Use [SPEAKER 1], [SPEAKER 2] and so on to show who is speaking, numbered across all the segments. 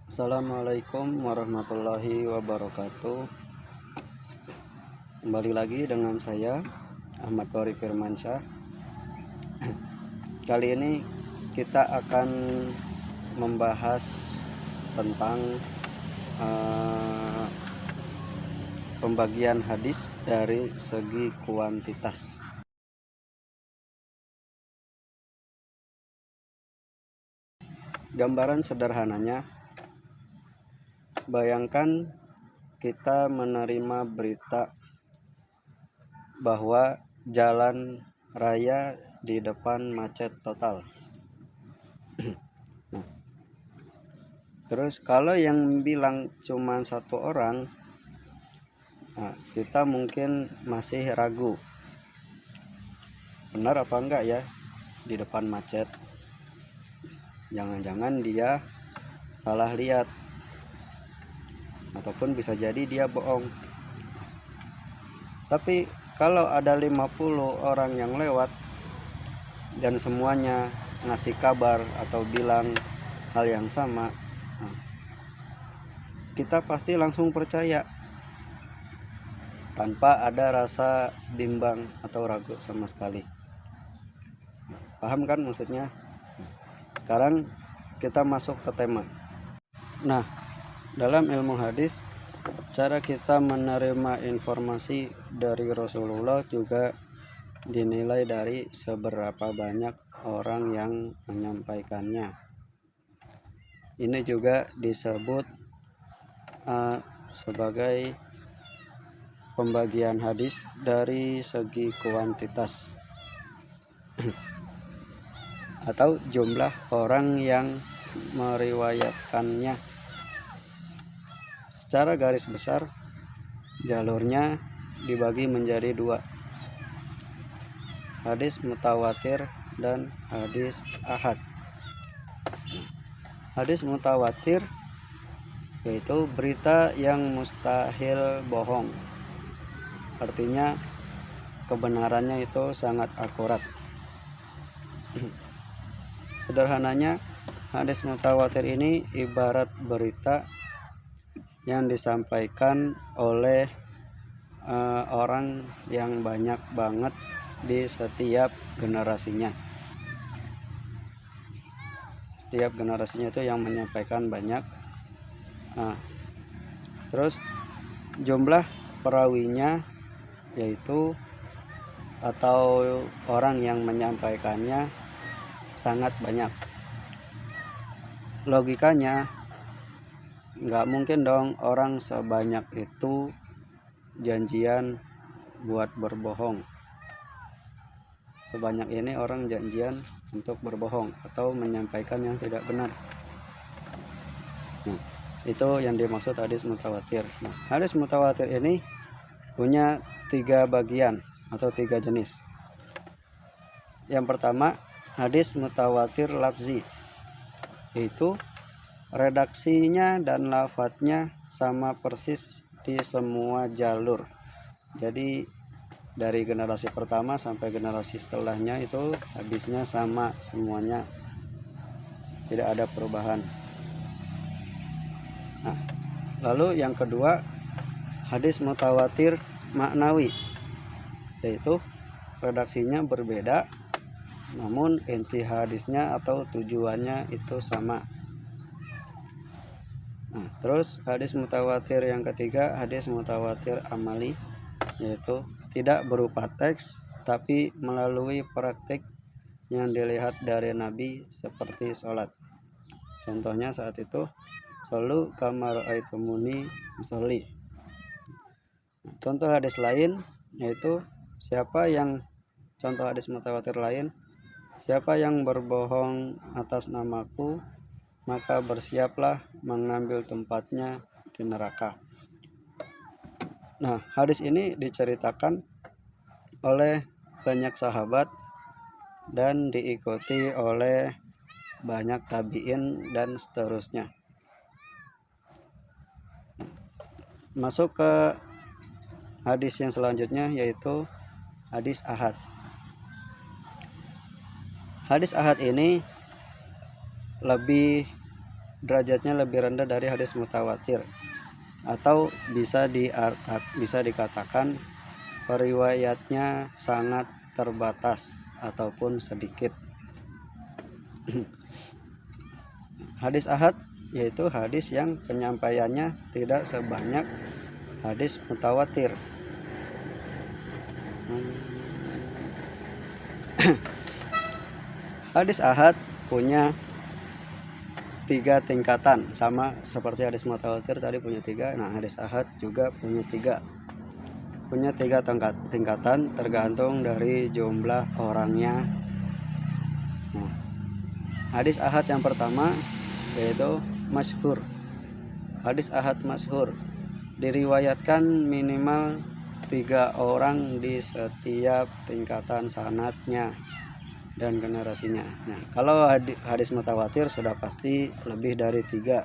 [SPEAKER 1] Assalamualaikum warahmatullahi wabarakatuh. Kembali lagi dengan saya Ahmad Tori Firmansyah. Kali ini kita akan membahas tentang pembagian hadis dari segi kuantitas. Gambaran sederhananya, bayangkan kita menerima berita bahwa jalan raya di depan macet total. Terus kalau yang bilang cuma satu orang, kita mungkin masih ragu, benar apa enggak ya di depan macet. Jangan-jangan dia salah lihat, ataupun bisa jadi dia bohong. Tapi kalau ada 50 orang yang lewat dan semuanya ngasih kabar atau bilang hal yang sama, kita pasti langsung percaya tanpa ada rasa bimbang atau ragu sama sekali. Paham kan maksudnya? Sekarang kita masuk ke tema. Nah, dalam ilmu hadis, cara kita menerima informasi dari Rasulullah juga dinilai dari seberapa banyak orang yang menyampaikannya. Ini juga disebut sebagai pembagian hadis dari segi kuantitas atau jumlah orang yang meriwayatkannya. Secara garis besar, jalurnya dibagi menjadi dua: hadis mutawatir dan hadis ahad. Hadis mutawatir yaitu berita yang mustahil bohong, artinya kebenarannya itu sangat akurat. Sederhananya, hadis mutawatir ini ibarat berita yang disampaikan oleh orang yang banyak banget di setiap generasinya. Setiap generasinya itu yang menyampaikan banyak. Terus jumlah perawinya yaitu atau orang yang menyampaikannya sangat banyak. Logikanya nggak mungkin dong orang sebanyak itu janjian buat berbohong. Sebanyak ini orang janjian untuk berbohong atau menyampaikan yang tidak benar. Itu yang dimaksud hadis mutawatir. Hadis mutawatir ini punya 3 bagian atau 3 jenis. Yang pertama, hadis mutawatir lafzi, yaitu redaksinya dan lafadznya sama persis di semua jalur. Jadi dari generasi pertama sampai generasi setelahnya itu hadisnya sama semuanya, tidak ada perubahan. Lalu yang kedua, hadis mutawatir maknawi, yaitu redaksinya berbeda namun inti hadisnya atau tujuannya itu sama. Terus hadis mutawatir yang ketiga, hadis mutawatir amali, yaitu tidak berupa teks tapi melalui praktik yang dilihat dari Nabi seperti sholat. Contohnya saat itu, shollu kama ra'aitumuni usolli. Contoh hadis lain yaitu contoh hadis mutawatir lain, siapa yang berbohong atas namaku, maka bersiaplah mengambil tempatnya di neraka. Hadis ini diceritakan oleh banyak sahabat dan diikuti oleh banyak tabi'in dan seterusnya. Masuk ke hadis yang selanjutnya, yaitu hadis ahad. Hadis ahad ini lebih derajatnya lebih rendah dari hadis mutawatir, atau bisa dikatakan periwayatnya sangat terbatas ataupun sedikit. Hadis ahad yaitu hadis yang penyampaiannya tidak sebanyak hadis mutawatir. Hadis ahad punya 3 tingkatan, sama seperti hadis mutawatir tadi punya 3. Nah, hadis ahad juga punya 3 tingkatan tergantung dari jumlah orangnya. Nah, hadis ahad yang pertama yaitu masyhur. Hadis ahad masyhur diriwayatkan minimal 3 orang di setiap tingkatan sanadnya dan generasinya. Nah, kalau hadis mutawatir sudah pasti lebih dari 3.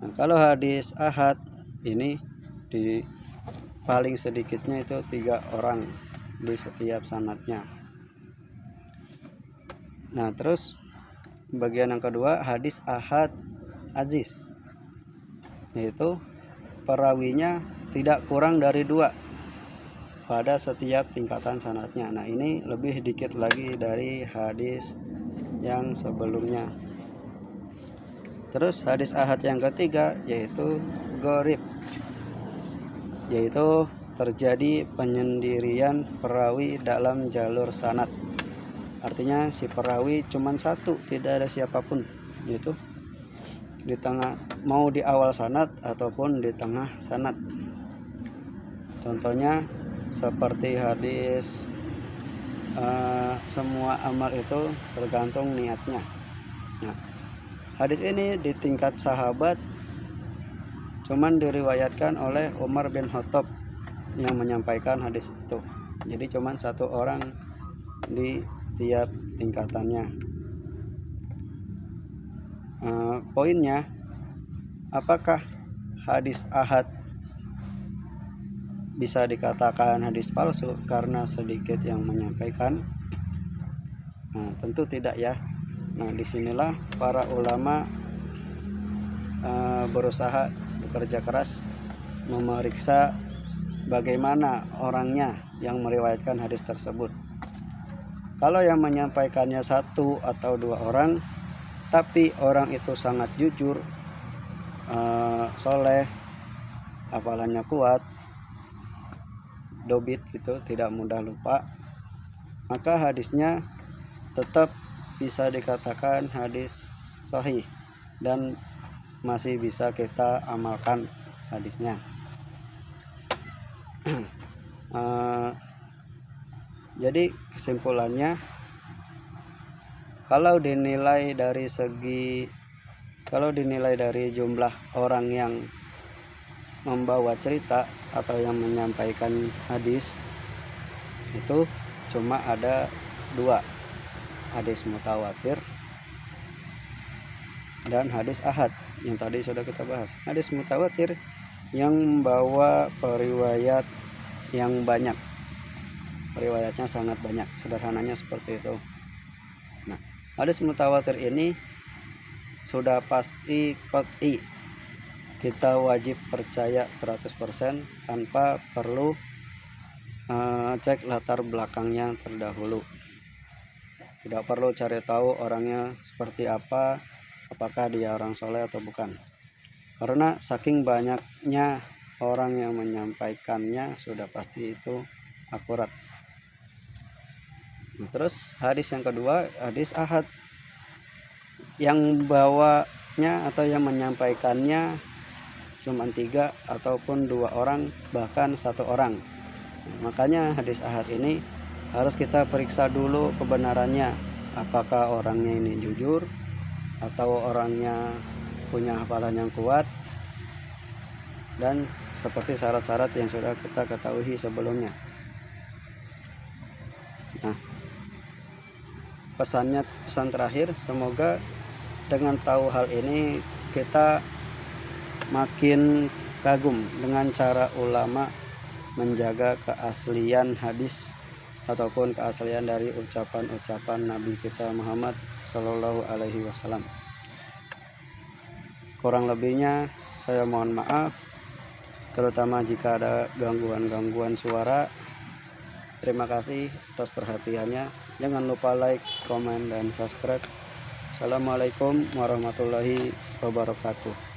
[SPEAKER 1] Nah, kalau hadis ahad ini di paling sedikitnya itu 3 orang di setiap sanadnya. Nah, terus bagian yang kedua hadis ahad aziz, yaitu perawinya tidak kurang dari 2 pada setiap tingkatan sanadnya. Nah, ini lebih dikit lagi dari hadis yang sebelumnya. Terus hadis ahad yang ketiga yaitu gharib, yaitu terjadi penyendirian perawi dalam jalur sanad. Artinya si perawi cuma satu, tidak ada siapapun, yaitu di tengah, mau di awal sanad ataupun di tengah sanad. Contohnya seperti hadis semua amal itu tergantung niatnya. Nah, hadis ini di tingkat sahabat cuman diriwayatkan oleh Umar bin Khattab yang menyampaikan hadis itu. Jadi cuman 1 orang di tiap tingkatannya. Poinnya, apakah hadis ahad bisa dikatakan hadis palsu karena sedikit yang menyampaikan? Nah, tentu tidak ya. Nah, disinilah para ulama berusaha bekerja keras memeriksa bagaimana orangnya yang meriwayatkan hadis tersebut. Kalau yang menyampaikannya 1 atau 2 orang, tapi orang itu sangat jujur, soleh, hafalannya kuat, dobit gitu, tidak mudah lupa, maka hadisnya tetap bisa dikatakan hadis sahih dan masih bisa kita amalkan hadisnya. Jadi kesimpulannya, kalau dinilai dari jumlah orang yang membawa cerita atau yang menyampaikan hadis, itu cuma ada 2, hadis mutawatir dan hadis ahad yang tadi sudah kita bahas. Hadis mutawatir yang membawa periwayat yang banyak, periwayatnya sangat banyak, sederhananya seperti itu. Nah, hadis mutawatir ini sudah pasti qat'i, kita wajib percaya 100% tanpa perlu cek latar belakangnya terdahulu. Tidak perlu cari tahu orangnya seperti apa, apakah dia orang soleh atau bukan, karena saking banyaknya orang yang menyampaikannya sudah pasti itu akurat. Nah, terus hadis yang kedua, hadis ahad, yang bawanya atau yang menyampaikannya cuma 3 ataupun 2 orang, bahkan 1 orang. Nah, makanya hadis ahad ini harus kita periksa dulu kebenarannya, apakah orangnya ini jujur atau orangnya punya hafalan yang kuat, dan seperti syarat-syarat yang sudah kita ketahui sebelumnya. Nah, pesan terakhir, semoga dengan tahu hal ini kita makin kagum dengan cara ulama menjaga keaslian hadis ataupun keaslian dari ucapan-ucapan Nabi kita Muhammad Shallallahu Alaihi Wasallam. Kurang lebihnya saya mohon maaf, terutama jika ada gangguan-gangguan suara. Terima kasih atas perhatiannya. Jangan lupa like, komen, dan subscribe. Assalamualaikum warahmatullahi wabarakatuh.